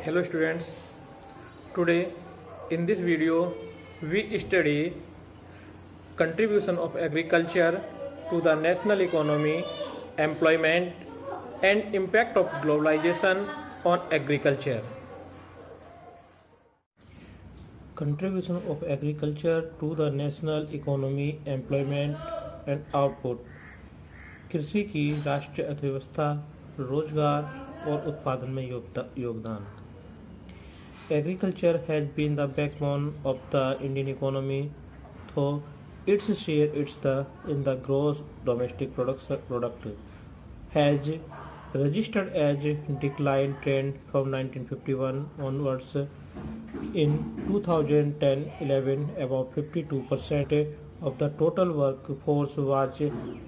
Hello students, today in this video we study contribution of agriculture to the national economy, employment and impact of globalization on agriculture. Contribution of agriculture to the national economy, employment and output. कृषि की राष्ट्रीय अर्थव्यवस्था, रोजगार और उत्पादन में योगदान. Agriculture has been the backbone of the Indian economy, though its share in the gross domestic product has registered as decline trend from 1951 onwards. In 2010-11, about 52% of the total workforce was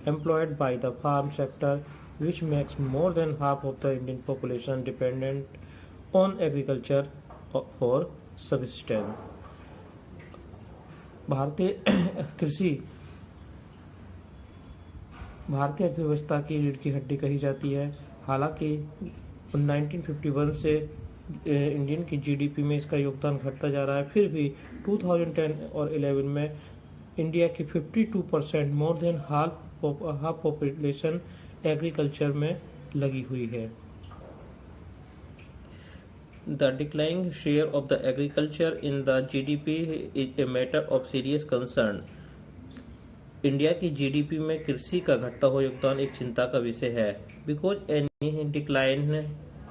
employed by the farm sector, which makes more than half of the Indian population dependent on agriculture for subsistence. भारतीय अर्थव्यवस्था की रीढ़ की हड्डी कही जाती है. हालांकि 1951 से इंडियन की जीडीपी में इसका योगदान घटता जा रहा है, फिर भी 2010 और 11 में इंडिया की 52% more than half population agriculture में लगी हुई है. The declining share of the agriculture in the GDP is a matter of serious concern. India की जीडीपी में कृषि का घटता हुआ योगदान एक चिंता का विषय है. Because any decline,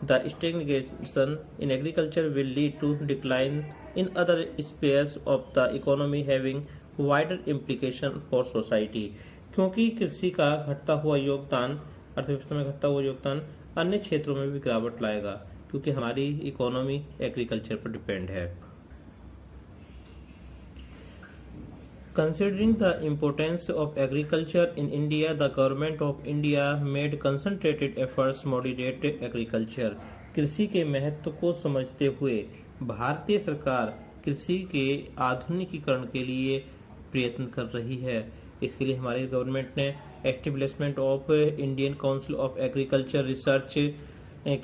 the stagnation in agriculture will lead to decline in other spheres of the economy having wider implication for society. क्योंकि कृषि का घटता हुआ योगदान, अर्थव्यवस्था में घटता हुआ योगदान अन्य क्षेत्रों में भी गिरावट लाएगा, क्योंकि हमारी इकोनॉमी एग्रीकल्चर पर डिपेंड है. Considering the importance of agriculture in India, the government of India made concentrated efforts to moderate agriculture. कृषि के महत्व को समझते हुए भारतीय सरकार कृषि के आधुनिकीकरण के लिए प्रयत्न कर रही है. इसके लिए हमारी गवर्नमेंट ने establishment of Indian council of agriculture research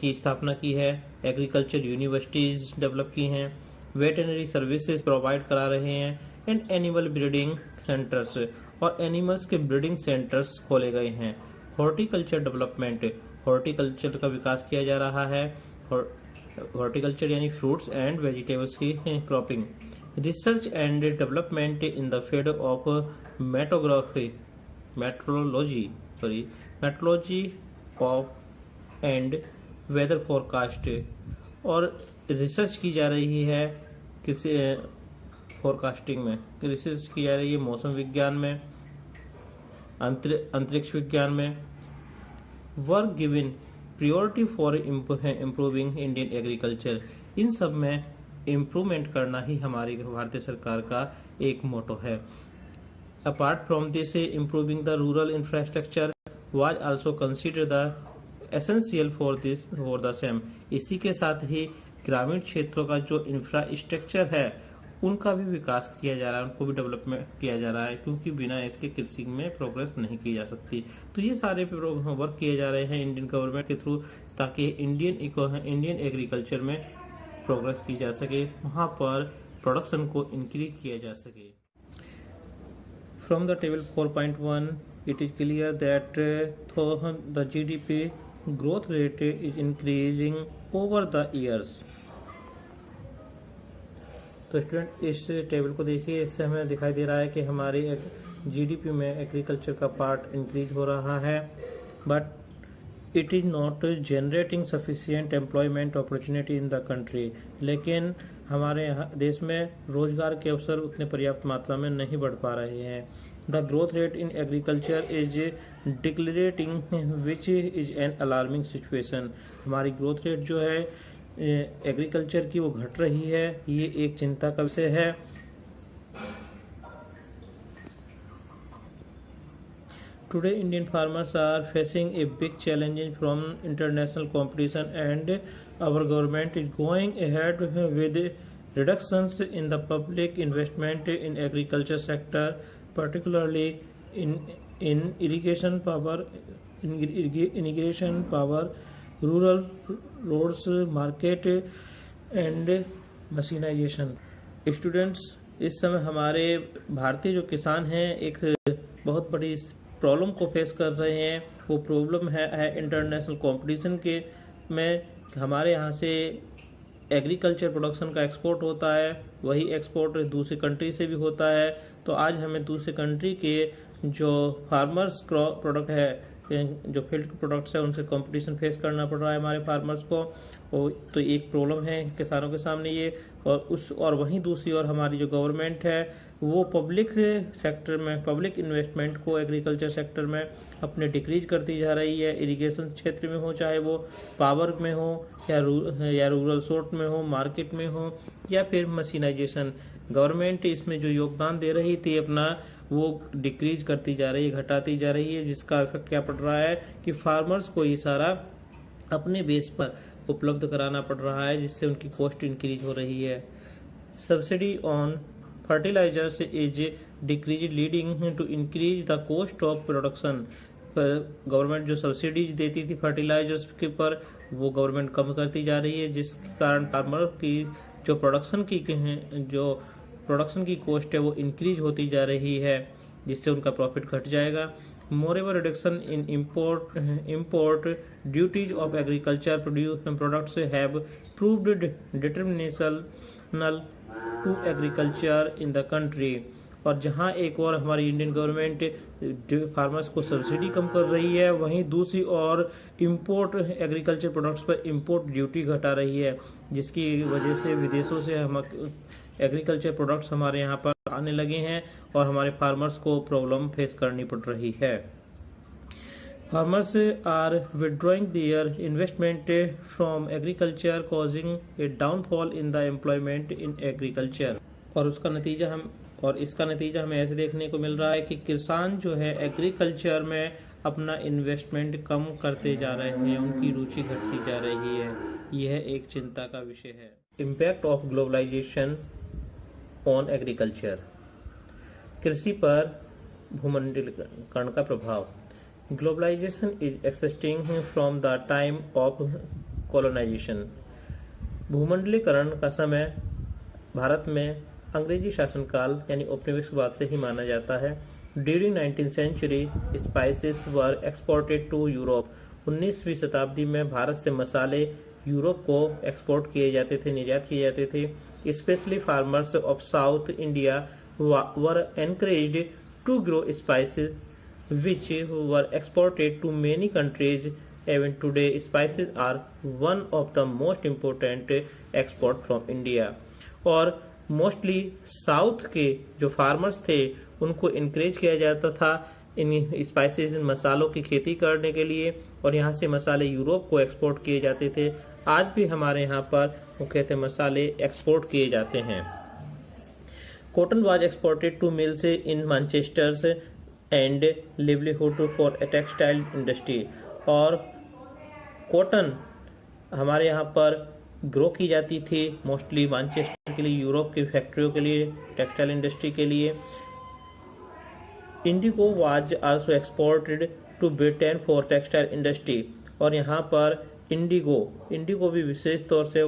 की स्थापना की है. एग्रीकल्चर यूनिवर्सिटीज डेवलप की हैं, वेटरनरी सर्विसेज प्रोवाइड करा रहे हैं एंड एनिमल ब्रीडिंग सेंटर्स और एनिमल्स के ब्रीडिंग सेंटर्स खोले गए हैं. हॉर्टिकल्चर डेवलपमेंट, हॉर्टिकल्चर का विकास किया जा रहा है. हॉर्टिकल्चर यानी फ्रूट्स एंड वेजिटेबल्स की cropping. Research and development in the field of metrology of and weather forecast, और रिसर्च की जा रही है किसी फोरकास्टिंग में. रिसर्च की जा रही है मौसम विज्ञान में, अंतरिक्ष विज्ञान में. Work given priority for improving Indian agriculture. इन सब में इम्प्रूवमेंट करना ही हमारी भारतीय सरकार का एक मोटो है. Apart from this, improving the rural infrastructure was also consider the essential for the same. इसी के साथ ही ग्रामीण क्षेत्रों का जो इंफ्रास्ट्रक्चर है उनका भी विकास किया जा रहा है, उनको भी डेवलपमेंट किया जा रहा है, क्योंकि बिना इसके कृषि में प्रोग्रेस नहीं की जा सकती. तो ये सारे वर्क किए जा रहे हैं इंडियन गवर्नमेंट के थ्रू, ताकि इंडियन एग्रीकल्चर में प्रोग्रेस की जा सके, वहाँ पर प्रोडक्शन को इंक्रीज किया जा सके. From the table 4.1 it is clear that the GDP growth rate is increasing over the years. तो स्टूडेंट इस टेबल को देखिए, इससे हमें दिखाई दे रहा है कि हमारी जीडीपी में एग्रीकल्चर का पार्ट इंक्रीज हो रहा है, but it is not generating sufficient employment opportunity in the country. लेकिन हमारे देश में रोजगार के अवसर उतने पर्याप्त मात्रा में नहीं बढ़ पा रहे हैं. The growth rate in agriculture is decelerating, which is an alarming situation. हमारी ग्रोथ रेट जो है एग्रीकल्चर की वो घट रही है, ये एक चिंता का विषय है. Today Indian farmers are facing a big challenge from international competition, and our government is going ahead with reductions in the public investment in agriculture sector, particularly in irrigation power, rural roads, market and mechanisation. Students, इस समय हमारे भारतीय जो किसान हैं एक बहुत बड़ी प्रॉब्लम को फेस कर रहे हैं। वो प्रॉब्लम है इंटरनेशनल कंपटीशन के में हमारे यहाँ से एग्रीकल्चर प्रोडक्शन का एक्सपोर्ट होता है, वही एक्सपोर्ट दूसरी कंट्री से भी होता है। तो आज हमें दूसरी कंट्री के जो फार्मर्स क्रॉप प्रोडक्ट है, जो फील्ड प्रोडक्ट्स है, उनसे कंपटीशन फेस करना पड़ रहा है हमारे फार्मर्स को। तो एक प्रॉब्लम है किसानों के सामने ये। और वहीं दूसरी ओर हमारी जो गवर्नमेंट है वो पब्लिक सेक्टर में पब्लिक इन्वेस्टमेंट को एग्रीकल्चर सेक्टर में अपने डिक्रीज करती जा रही है। इरिगेशन क्षेत्र में हो, चाहे वो पावर में हो या रूरल सोर्ट में हो, मार्केट में हो, या फिर मशीनाइजेशन। गवर्नमेंट इसमें जो योगदान दे रही थी अपना, वो डिक्रीज करती जा रही है, घटाती जा रही है, जिसका इफेक्ट क्या पड़ रहा है कि फार्मर्स को ये सारा अपने बेस पर उपलब्ध कराना पड़ रहा है, जिससे उनकी कॉस्ट इंक्रीज हो रही है। Subsidy on fertilisers is decrease leading to increase the cost of production. Government जो सब्सिडीज देती थी फर्टिलाइजर्स के पर, वो गवर्नमेंट कम करती जा रही है, जिस कारण फार्मर की जो प्रोडक्शन की कॉस्ट है वो इंक्रीज होती जा रही है, जिससे उनका प्रॉफिट घट जाएगा। Moreover reduction in import duties of agriculture products have proved detrimental to agriculture in the country। और जहां एक और हमारी इंडियन गवर्नमेंट फार्मर्स को सब्सिडी कम कर रही है, वहीं दूसरी ओर इंपोर्ट एग्रीकल्चर प्रोडक्ट्स पर इंपोर्ट ड्यूटी घटा रही है, जिसकी वजह से विदेशों से हम एग्रीकल्चर प्रोडक्ट्स हमारे यहाँ पर आने लगे हैं और हमारे फार्मर्स को प्रॉब्लम फेस करनी पड़ रही है। Farmers are withdrawing their investment from agriculture causing a downfall in the employment in agriculture. और इसका नतीजा हमें ऐसे देखने को मिल रहा है कि किसान जो है एग्रीकल्चर में अपना इन्वेस्टमेंट कम करते जा रहे हैं, उनकी रुचि घटती जा रही है। यह एक चिंता का विषय है। Impact of globalisation on agriculture. कृषि पर भूमंडलीकरण का प्रभाव। Globalisation is existing from the time of colonisation. भूमंडलीकरण का समय भारत में अंग्रेजी शासनकाल यानी औपनिवेशिकवाद से ही माना जाता है। During 19th century spices were exported to Europe. 19वीं शताब्दी में भारत से मसाले यूरोप को एक्सपोर्ट किए जाते थे, निर्यात किए जाते थे। Specially farmers of South India were encouraged to grow spices which were exported to many countries. Even today, spices are one of the most important export from India। और मोस्टली साउथ के जो फार्मर्स थे उनको encourage किया जाता था इन spices, इन मसालों की खेती करने के लिए, और यहाँ से मसाले यूरोप को एक्सपोर्ट किए जाते थे। आज भी हमारे यहाँ पर मुख्यतः मसाले एक्सपोर्ट किए जाते हैं। Cotton was exported to mills in Manchesters and livelihood for textile industry. और कॉटन हमारे यहाँ पर ग्रो की जाती थी मोस्टली मैनचेस्टर के लिए, यूरोप की फैक्ट्रियों के लिए, टेक्सटाइल इंडस्ट्री के लिए। Indigo was also exported to Britain for textile industry. और यहाँ पर इंडिगो भी विशेष तौर से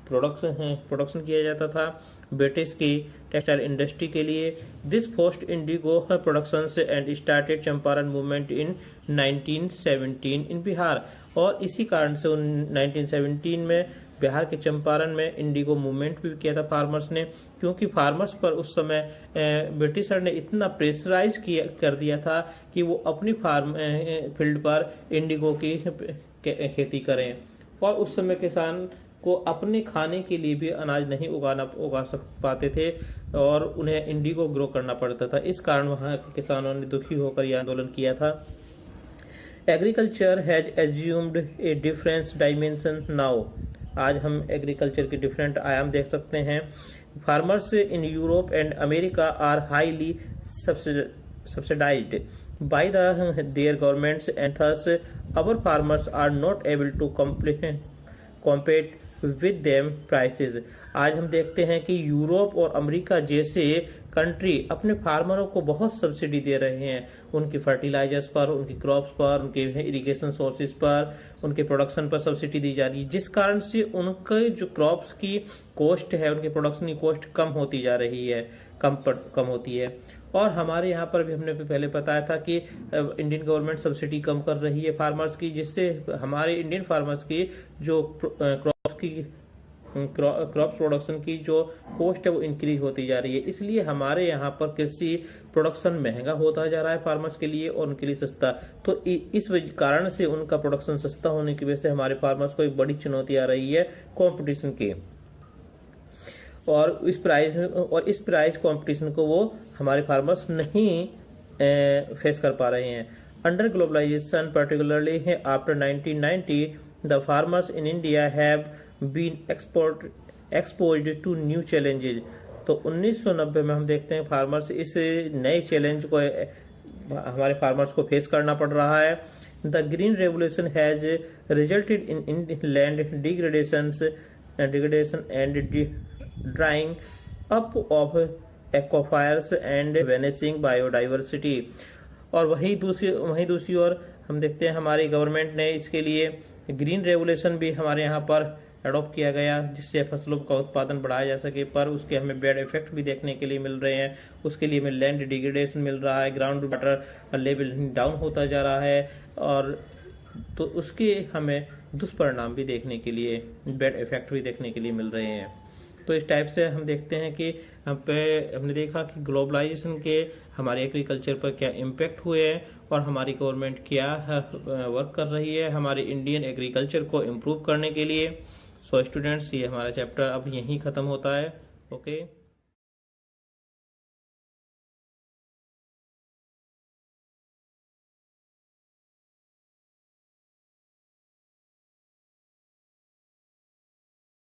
प्रोडक्शन किया जाता था ब्रिटिश की टेक्सटाइल इंडस्ट्री के लिए। This forced Indigo production and started Champaran movement in 1917 इन बिहार। और इसी कारण से 1917 में बिहार के चंपारण में इंडिगो मूवमेंट भी किया था फार्मर्स ने, क्योंकि फार्मर्स पर उस समय ब्रिटिशर ने इतना प्रेशराइज कर दिया था कि वो अपनी फार्म फील्ड पर इंडिगो की खेती करें। और उस समय किसान को अपने खाने के लिए भी अनाज नहीं उगा पाते थे और उन्हें इंडिगो ग्रो करना पड़ता था। इस कारण वहां के किसानों ने दुखी होकर यह आंदोलन किया था। Agriculture has assumed a different dimension now. आज हम एग्रीकल्चर के डिफरेंट आयाम देख सकते हैं। Farmers in Europe and America are highly subsidised by their governments and thus our farmers are not able to compete with them prices. आज हम देखते हैं कि यूरोप और अमेरिका जैसे कंट्री अपने फार्मरों को बहुत सब्सिडी दे रहे हैं, उनकी फर्टिलाइजर्स पर, उनकी क्रॉप्स पर, उनके इरिगेशन सोर्सेज पर, उनके प्रोडक्शन पर सब्सिडी दी जा रही है, जिस कारण से उनके जो क्रॉप्स की कॉस्ट है, उनके प्रोडक्शन की कॉस्ट कम होती जा रही है, कम होती है। और हमारे यहाँ पर भी हमने पहले बताया था कि इंडियन गवर्नमेंट सब्सिडी कम कर रही है फार्मर्स की, जिससे हमारे इंडियन फार्मर्स की जो क्रॉप प्रोडक्शन की जो कॉस्ट है वो इंक्रीज होती जा रही है। इसलिए हमारे यहाँ पर कृषि प्रोडक्शन महंगा होता जा रहा है फार्मर्स के लिए और उनके लिए सस्ता। तो इस कारण से उनका प्रोडक्शन सस्ता होने की वजह से हमारे फार्मर्स को एक बड़ी चुनौती आ रही है कंपटीशन की, और इस प्राइस कंपटीशन को वो हमारे फार्मर्स नहीं फेस कर पा रहे हैं। Under globalisation, particularly after 1990, the farmers in India have been exposed to new challenges. तो 1990 में हम देखते हैं फार्मर्स इस नए चैलेंज को हमारे फार्मर्स को फेस करना पड़ रहा है। The green revolution has resulted in land degradation and drying up of aquifers and vanishing biodiversity. और वहीं दूसरी ओर हम देखते हैं हमारी गवर्नमेंट ने इसके लिए ग्रीन रेवोल्यूशन भी हमारे यहाँ पर अडॉप्ट किया गया, जिससे फसलों का उत्पादन बढ़ाया जा सके, पर उसके हमें बैड इफेक्ट भी देखने के लिए मिल रहे हैं। उसके लिए हमें लैंड डिग्रेडेशन मिल रहा है, ग्राउंड वाटर लेवल डाउन होता जा रहा है, और तो उसके हमें दुष्परिणाम भी देखने के लिए, बैड इफेक्ट भी देखने के लिए मिल रहे हैं। तो इस टाइप से हम देखते हैं कि हमने देखा कि ग्लोबलाइजेशन के हमारे एग्रीकल्चर पर क्या इम्पैक्ट हुए हैं और हमारी गवर्नमेंट क्या वर्क कर रही है हमारे इंडियन एग्रीकल्चर को इम्प्रूव करने के लिए। सो स्टूडेंट्स, ये हमारा चैप्टर अब यहीं ख़त्म होता है। ओके।